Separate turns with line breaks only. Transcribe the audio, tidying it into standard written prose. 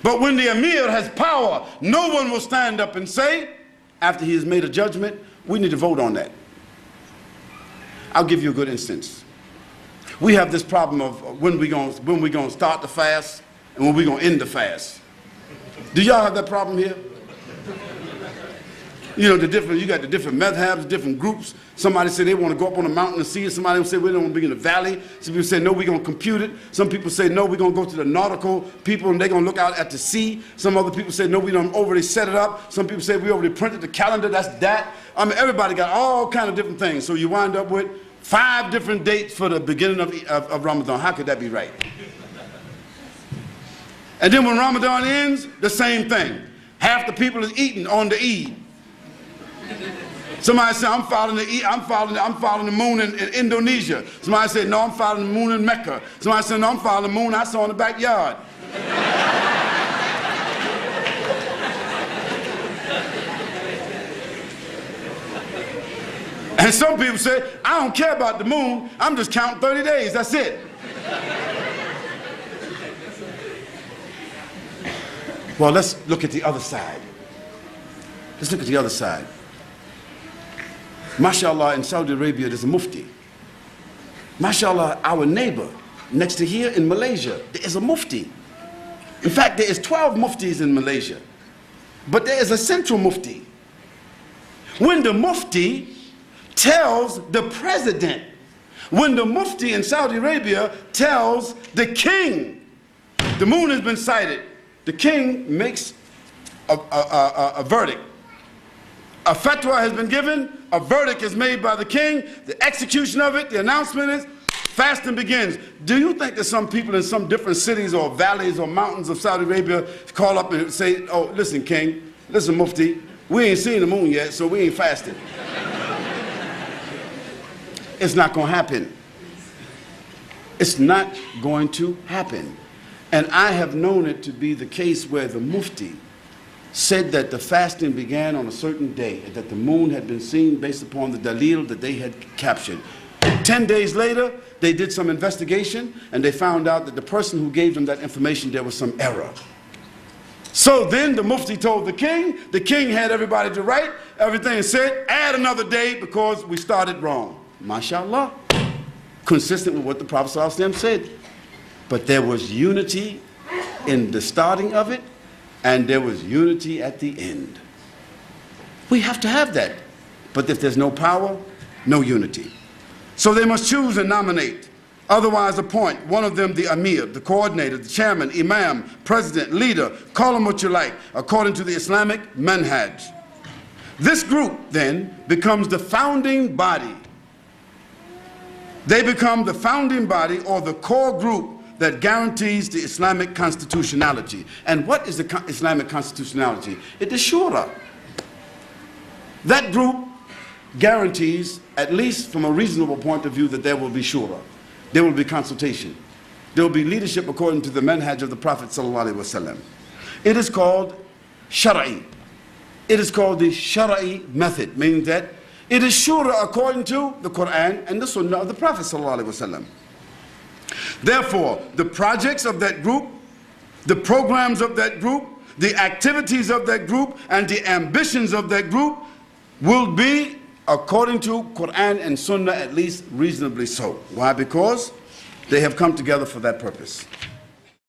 But when the Amir has power, no one will stand up and say, after he has made a judgment, we need to vote on that. I'll give you a good instance. We have this problem of when we gonna start the fast and when we gonna end the fast. Do y'all have that problem here? You know, you got the different madhabs, different groups. Somebody say they want to go up on the mountain and see it. Somebody will say we don't want to be in the valley. Some people say no, we're going to compute it. Some people say no, we're going to go to the nautical people and they're going to look out at the sea. Some other people say no, we don't already set it up. Some people say we already printed the calendar, that's that. I mean, everybody got all kind of different things. So you wind up with 5 different dates for the beginning of Ramadan. How could that be right? And then when Ramadan ends, the same thing. Half the people is eating on the Eid. Somebody said, I'm following the moon in Indonesia. Somebody said, no, I'm following the moon in Mecca. Somebody said, no, I'm following the moon I saw in the backyard. And some people say, I don't care about the moon, I'm just counting 30 days, that's it. Well, let's look at the other side. Let's look at the other side. MashaAllah, in Saudi Arabia, there's a mufti. MashaAllah, our neighbor next to here in Malaysia, there is a mufti. In fact, there is 12 muftis in Malaysia. But there is a central mufti. When the mufti tells the president, when the mufti in Saudi Arabia tells the king, the moon has been sighted, the king makes a verdict. A fatwa has been given, a verdict is made by the king, the execution of it, the announcement is, fasting begins. Do you think that some people in some different cities or valleys or mountains of Saudi Arabia call up and say, oh, listen, king, listen, mufti, we ain't seen the moon yet, so we ain't fasting? It's not going to happen. It's not going to happen. And I have known it to be the case where the mufti said that the fasting began on a certain day, that the moon had been seen based upon the dalil that they had captured. 10 days later, they did some investigation and they found out that the person who gave them that information, there was some error. So then the mufti told the king had everybody to write everything and said, add another day because we started wrong. MashaAllah, consistent with what the Prophet ﷺ said. But there was unity in the starting of it, and there was unity at the end. We have to have that. But if there's no power, no unity. So they must choose and nominate, otherwise appoint one of them the Amir, the coordinator, the chairman, imam, president, leader, call them what you like, according to the Islamic manhaj. This group then becomes the founding body. They become the founding body or the core group that guarantees the Islamic constitutionality. And what is the Islamic constitutionality? It is shura. That group guarantees, at least from a reasonable point of view, that there will be shura. There will be consultation. There will be leadership according to the manhaj of the Prophet ﷺ. It is called shara'i. It is called the shara'i method, meaning that it is shura according to the Quran and the Sunnah of the Prophet ﷺ. Therefore, the projects of that group, the programs of that group, the activities of that group, and the ambitions of that group will be according to Quran and Sunnah, at least reasonably so. Why? Because they have come together for that purpose.